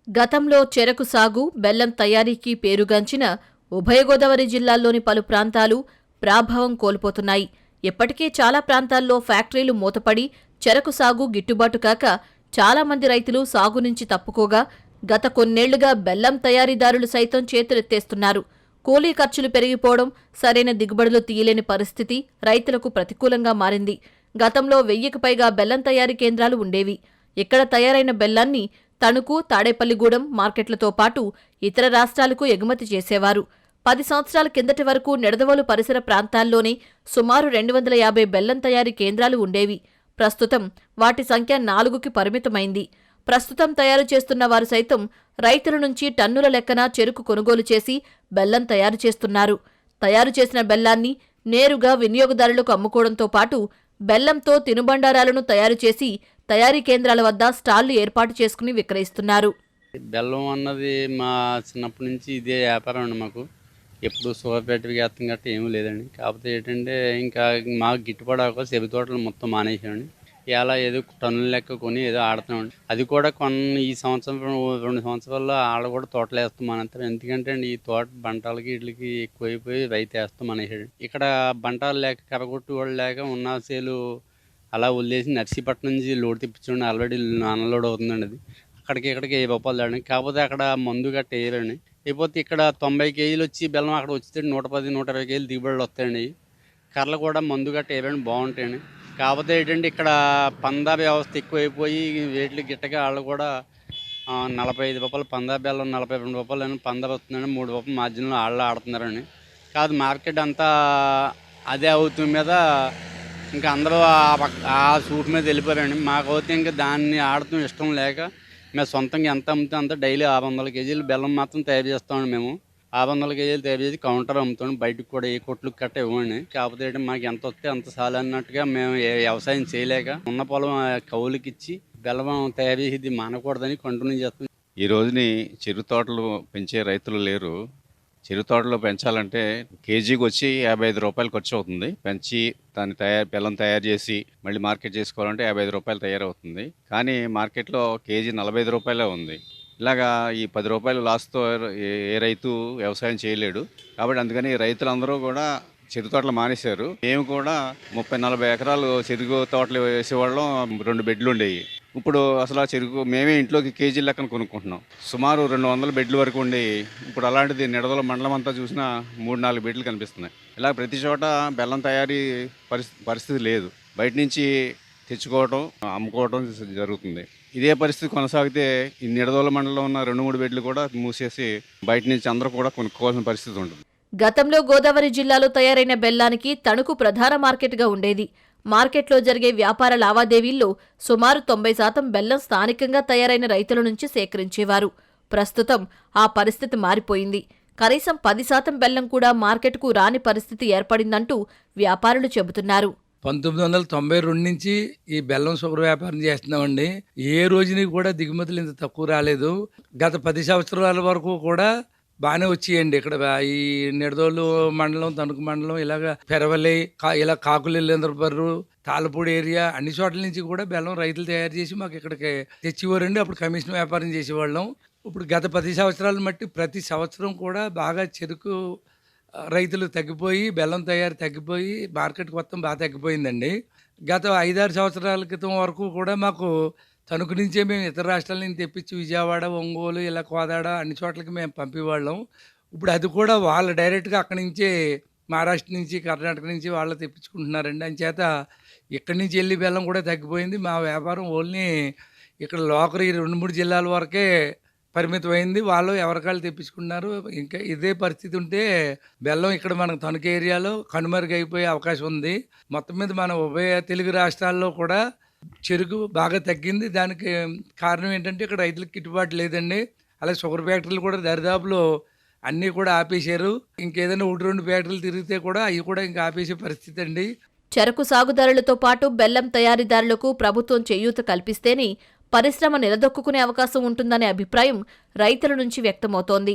గతంలో చెరకు సాగు, బెల్లం తయారీకి పేరుగాంచిన ఉభయ గోదావరి జిల్లాల్లోని పలు ప్రాంతాలు ప్రాభావం కోల్పోతున్నాయి. ఇప్పటికే చాలా ప్రాంతాల్లో ఫ్యాక్టరీలు మూతపడి చెరకు సాగు గిట్టుబాటు కాక చాలామంది రైతులు సాగు నుంచి తప్పుకోగా, గత కొన్నేళ్లుగా బెల్లం తయారీదారులు సైతం చేతులెత్తేస్తున్నారు. కూలీ ఖర్చులు పెరిగిపోవడం, సరైన దిగుబడులు తీయలేని పరిస్థితి రైతులకు ప్రతికూలంగా మారింది. గతంలో 1000కి పైగా బెల్లం తయారీ కేంద్రాలు ఉండేవి. ఇక్కడ తయారైన బెల్లాన్ని తణుకు, తాడేపల్లిగూడెం మార్కెట్లతో పాటు ఇతర రాష్ట్రాలకు ఎగుమతి చేసేవారు. 10 సంవత్సరాల కిందటి వరకు నిడదవోలు పరిసర ప్రాంతాల్లోనే సుమారు 250 బెల్లం తయారీ కేంద్రాలు ఉండేవి. ప్రస్తుతం వాటి సంఖ్య 4కి పరిమితమైంది. ప్రస్తుతం తయారు చేస్తున్న వారు సైతం రైతుల నుంచి టన్నుల లెక్కన చెరకు కొనుగోలు చేసి బెల్లం తయారు చేస్తున్నారు. తయారు చేసిన బెల్లాన్ని నేరుగా వినియోగదారులకు అమ్ముకోవడంతో పాటు బెల్లంతో తినుబండారాలను తయారు చేసి తయారీ కేంద్రాల వద్ద స్టాళ్లు ఏర్పాటు చేసుకుని విక్రయిస్తున్నారు. బెల్లం అన్నది మా చిన్నప్పటి నుంచి ఇదే వ్యాపారం అండి. మాకు ఎప్పుడు షుగర్ ఫ్యాక్టరీ వేస్తాం గట్రా ఏమీ లేదండి. కాకపోతే ఏంటంటే ఇంకా మాకు గిట్టుబడి అవ్వక చెవి తోటలు మొత్తం మానేసామండి. ఇలా ఏదో టన్నుల లెక్క కొని ఏదో ఆడుతున్నామండి. అది కూడా ఈ సంవత్సరం 2 సంవత్సరాల్లో ఆడ కూడా తోటలు వేస్తాం మానేస్తారు. ఎందుకంటే అండి ఈ తోట బంటాలకి వీటికి ఎక్కువైపోయి రైతు వేస్తాం మానేసాడు. ఇక్కడ బంటాలు లేక కరగొట్టు వాళ్ళు లేక ఉన్న సేలు అలా వదిలేసి నర్సీపట్నం నుంచి లోడ్ తెప్పించండి. ఆల్రెడీ అన్లోడ్ అవుతుందండి. అది అక్కడికి ఇక్కడికి 10 రూపాయలు తేడండి. కాకపోతే అక్కడ మందు గట్ట వేయరండి. అయిపోతే ఇక్కడ 90 కేజీలు వచ్చి బెల్లం అక్కడ వచ్చితే 110-120 కేజీలు దిగుబడులు వస్తాయండి. కర్రలు కూడా మందు గట్ట వేయరండి, బాగుంటాయండి. కాకపోతే ఏంటంటే ఇక్కడ పందా వ్యవస్థ ఎక్కువైపోయి వేట్లు గిట్టగా వాళ్ళు కూడా 45 రూపాయలు పందా బెల్లం, 42 రూపాయలు అని పందా వస్తుందండి. 3 రూపాయలు మార్జిన్లో వాళ్ళు ఆడుతున్నారండి. కాదు మార్కెట్ అంతా అదే అవుతుంది మీద ఇంకా అందరూ ఆ సూట్ మీద వెళ్ళిపోయారండి. మాకైతే ఇంకా దాన్ని ఆడటం ఇష్టం లేక మేము సొంతంగా ఎంత అమ్ముతాం అంత డైలీ 600 కేజీలు బెల్లం మాత్రం తయారు చేస్తామండి. మేము 600 కేజీలు తయారు చేసి కౌంటర్ అమ్ముతాం. బయటకు కూడా ఏ కొట్లకు కట్ట ఇవ్వండి. కాకపోతే మాకు ఎంత వస్తే అంత చాలు అన్నట్టుగా మేము వ్యవసాయం చేయలేక ఉన్న పొలం కౌలుకి ఇచ్చి బెల్లం తయారు చేసి ఇది మానకూడదని కంటిన్యూ చేస్తాం. ఈ రోజుని చెరుకు తోటలు పెంచే రైతులు లేరు. చెరుకు తోటలో పెంచాలంటే కేజీకి వచ్చి 55 రూపాయలు ఖర్చు అవుతుంది. పెంచి దాన్ని బెల్లం తయారు చేసి మళ్ళీ మార్కెట్ చేసుకోవాలంటే 55 రూపాయలు తయారవుతుంది. కానీ మార్కెట్లో కేజీ 45 రూపాయలే ఉంది. ఇలాగా ఈ 10 రూపాయలు లాస్తో ఏ రైతు వ్యవసాయం చేయలేడు. కాబట్టి అందుకని రైతులందరూ కూడా చెరుకు తోటలు మానేశారు. మేము కూడా 30-40 ఎకరాలు చెరుకు తోటలు వేసేవాళ్ళం. 2 బెడ్లు ఉండేవి. ఇప్పుడు అసలు ఆ చెరుకు మేమే ఇంట్లోకి కేజీ లెక్కన కొనుక్కుంటున్నాం. సుమారు 200 బెడ్ల వరకు ఉండేవి. ఇప్పుడు అలాంటిది నిడదవోలు మండలం అంతా చూసినా 3-4 బెడ్లు కనిపిస్తున్నాయి. ఇలా ప్రతి చోట బెల్లం తయారీ పరిస్థితి లేదు. బయట నుంచి తెచ్చుకోవటం, అమ్ముకోవటం జరుగుతుంది. ఇదే పరిస్థితి కొనసాగితే ఈ నిడదవోలు మండలంలో ఉన్న 2-3 బెడ్లు కూడా మూసేసి బయట నుంచి అందరూ కూడా కొనుక్కోవాల్సిన పరిస్థితి ఉంటుంది. గతంలో గోదావరి జిల్లాలో తయారైన బెల్లానికి తణుకు ప్రధాన మార్కెట్గా ఉండేది. మార్కెట్లో జరిగే వ్యాపార లావాదేవీల్లో సుమారు 90% బెల్లం స్థానికంగా తయారైన రైతుల నుంచి సేకరించేవారు. ప్రస్తుతం ఆ పరిస్థితి మారిపోయింది. కనీసం 10% బెల్లం కూడా మార్కెట్కు రాని పరిస్థితి ఏర్పడిందంటూ వ్యాపారులు చెబుతున్నారు. 1992 నుంచి ఈ బెల్లం షుగర్ వ్యాపారం చేస్తున్నామండి. ఏ రోజుని కూడా దిగుమతులు ఇంత తక్కువ రాలేదు. గత 10 సంవత్సరాల వరకు కూడా బాగానే వచ్చేయండి. ఇక్కడ ఈ నిడదవోలు మండలం, తణుకు మండలం, ఇలాగ పెరవలి, ఇలా కాకులెల్లేంద్రపర్రు, తాళ్ళపూడి ఏరియా అన్ని చోట్ల నుంచి కూడా బెల్లం రైతులు తయారు చేసి మాకు ఇక్కడికి తెచ్చివారండి. అప్పుడు కమిషన్ వ్యాపారం చేసేవాళ్ళం. ఇప్పుడు గత 10 సంవత్సరాలు మట్టి ప్రతి సంవత్సరం కూడా బాగా చెరుకు రైతులు తగ్గిపోయి, బెల్లం తయారు తగ్గిపోయి, మార్కెట్ మొత్తం బాగా తగ్గిపోయిందండి. గత 5-6 సంవత్సరాల క్రితం వరకు కూడా మాకు తణుకు నుంచే మేము ఇతర రాష్ట్రాల నుంచి తెప్పించి విజయవాడ, ఒంగోలు, ఇలా కోదాడ అన్ని చోట్లకి మేము పంపేవాళ్ళం. ఇప్పుడు అది కూడా వాళ్ళు డైరెక్ట్గా అక్కడి నుంచే మహారాష్ట్ర నుంచి, కర్ణాటక నుంచి వాళ్ళు తెప్పించుకుంటున్నారండి. అంచేత ఇక్కడి నుంచి వెళ్ళి బెల్లం కూడా తగ్గిపోయింది. మా వ్యాపారం ఓన్లీ ఇక్కడ లోకల్ 2-3 జిల్లాల వరకే పరిమితమైంది. వాళ్ళు ఎవరికాళ్ళు తెప్పించుకున్నారు. ఇంకా ఇదే పరిస్థితి ఉంటే బెల్లం ఇక్కడ మనకు తణుకు ఏరియాలో కనుమరుగైపోయే అవకాశం ఉంది. మొత్తం మీద మన ఉభయ తెలుగు రాష్ట్రాల్లో కూడా చెరుకు బాగా తగ్గింది. దానికి కారణం ఏంటంటే ఇక్కడ రైతులకు గిట్టుబాటు లేదండి. అలాగే షుగర్ ఫ్యాక్టరీలు కూడా దరిదాపులో అన్నీ కూడా ఆపేశారు. ఇంకేదైనా 1-2 ఫ్యాక్టరీలు తిరిగితే కూడా అవి కూడా ఇంకా ఆపేసే పరిస్థితి అండి. చెరకు సాగుదారులతో పాటు బెల్లం తయారీదారులకు ప్రభుత్వం చేయూత కల్పిస్తేనే పరిశ్రమ నిలదొక్కునే అవకాశం ఉంటుందనే అభిప్రాయం రైతుల నుంచి వ్యక్తమవుతోంది.